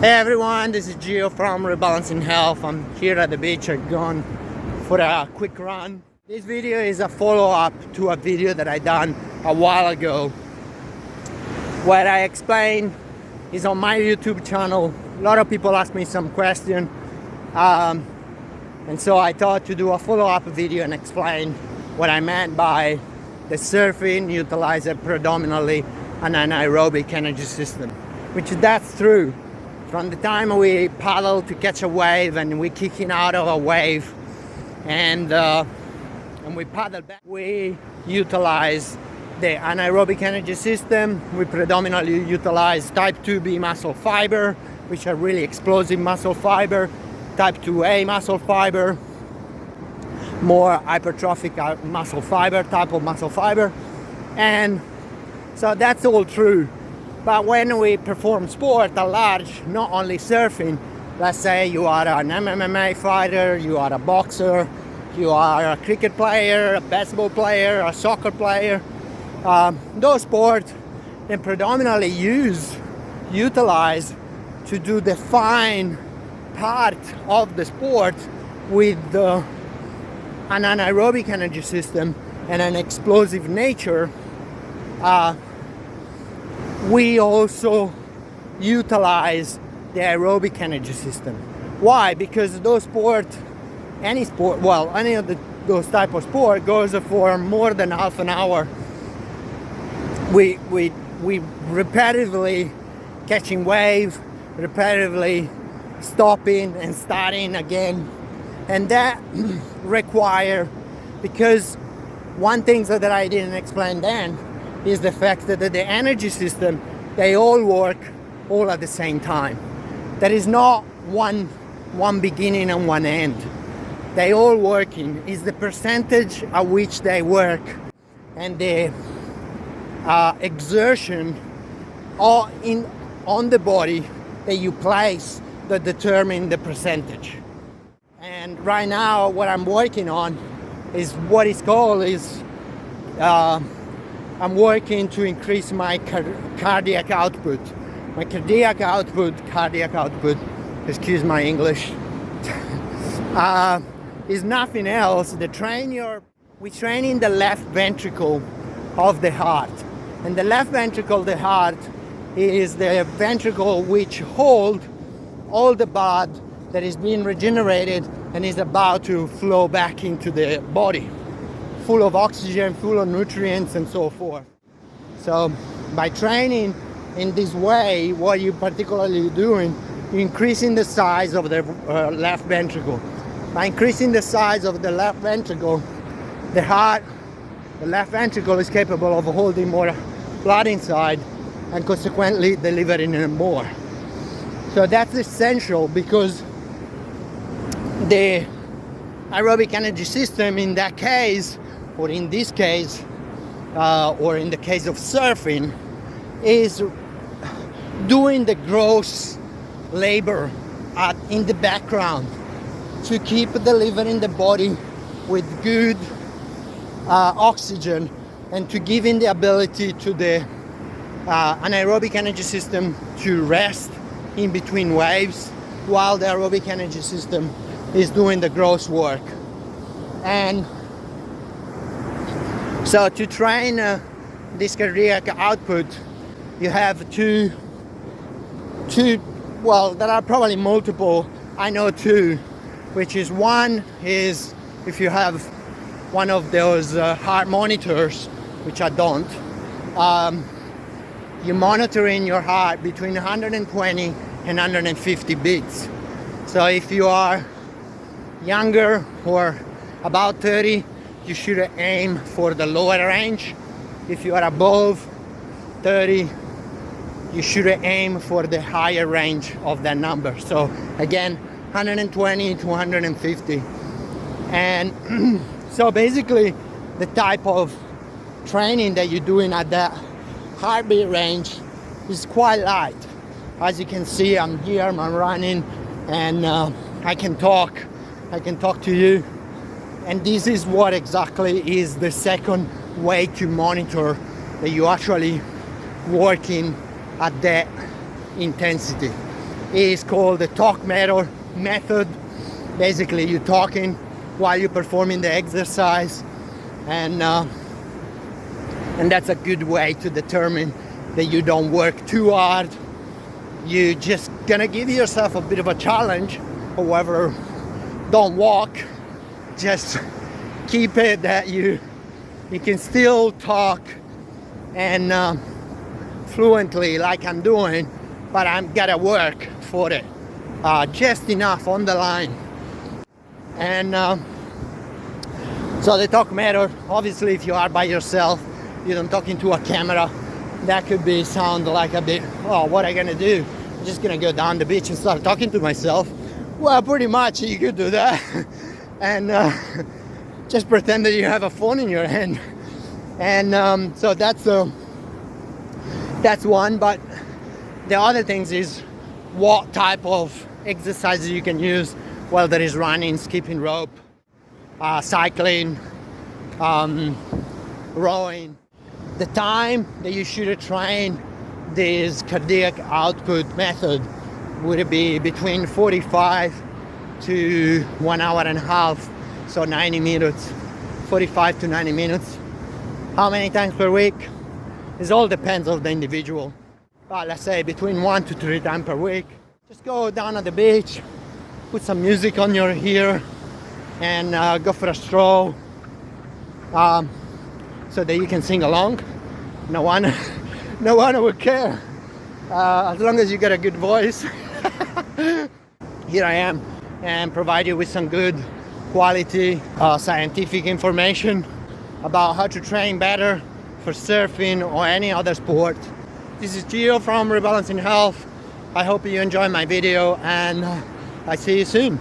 Hey everyone, this is Gio from Rebalancing Health. I'm here at the beach. I'm going for a quick run. This video is a follow-up to a video that I done a while ago where I explain is on my YouTube channel. A lot of people ask me some question and so I thought to do a follow-up video and explain what I meant by the surfing utilizes predominantly an anaerobic energy system, which that's true. From the time we paddle to catch a wave and we're kicking out of a wave and we paddle back, we utilize the anaerobic energy system. We predominantly utilize type 2B muscle fiber, which are really explosive muscle fiber, type 2A muscle fiber, more hypertrophic muscle fiber, type of muscle fiber. And so that's all true. But when we perform sport at large, not only surfing, let's say you are an MMA fighter, you are a boxer, you are a cricket player, a basketball player, a soccer player, those sports they predominantly utilize to do the fine part of the sport with an anaerobic energy system and an explosive nature. We also utilize the aerobic energy system. Why? Because those sports, any of those type of sport goes for more than half an hour. We repetitively catching wave, repetitively stopping and starting again, and that require, because one thing that I didn't explain then is the fact that the energy system, they all work all at the same time. There is not one beginning and one end. They all working. Is the percentage at which they work and the exertion on the body that you place that determine the percentage. And right now what I'm working on is what is called I'm working to increase my cardiac output. My cardiac output, excuse my English, is nothing else. We train in the left ventricle of the heart. And the left ventricle of the heart is the ventricle which holds all the blood that is being regenerated and is about to flow back into the body, full of oxygen, full of nutrients and so forth. So by training in this way, what you're particularly doing, you're increasing the size of the left ventricle. By increasing the size of the left ventricle, the left ventricle is capable of holding more blood inside and consequently delivering more. So that's essential because the aerobic energy system in that case, or in this case, or in the case of surfing, is doing the gross labor in the background to keep delivering the body with good oxygen and to giving the ability to the anaerobic energy system to rest in between waves while the aerobic energy system is doing the gross work. And so to train this cardiac output, you have two, well, there are probably multiple. I know two, which is one is if you have one of those heart monitors, which I don't, you're monitoring your heart between 120 and 150 beats. So if you are younger or about 30, you should aim for the lower range. If you are above 30, you should aim for the higher range of that number. So again, 120 to 150. And so basically the type of training that you're doing at that heartbeat range is quite light. As you can see, I'm here, I'm running, and I can talk to you. And this is what exactly is the second way to monitor that you actually working at that intensity. is called the talk method. Basically, you're talking while you're performing the exercise, and that's a good way to determine that you don't work too hard. You're just gonna give yourself a bit of a challenge. However, don't walk, just keep it that you can still talk and fluently like I'm doing, but I'm gotta work for it, just enough on the line. And so the talk method, obviously if you are by yourself, you don't talk into a camera, that could be sound like a bit, oh, what am I gonna do? I'm just gonna go down the beach and start talking to myself. Well, pretty much you could do that and just pretend that you have a phone in your hand. And so that's one. But the other things is what type of exercises you can use. Well, there is running, skipping rope, cycling, rowing. The time that you should train this cardiac output method would be between 45 to 1 hour and a half, so 90 minutes, 45 to 90 minutes. How many times per week? It all depends on the individual. But let's say between 1 to 3 times per week. Just go down at the beach, put some music on your ear, and go for a stroll, so that you can sing along. No one would care, as long as you get a good voice. Here I am, and provide you with some good quality scientific information about how to train better for surfing or any other sport. This is Gio from Rebalancing Health. I hope you enjoy my video, and I see you soon.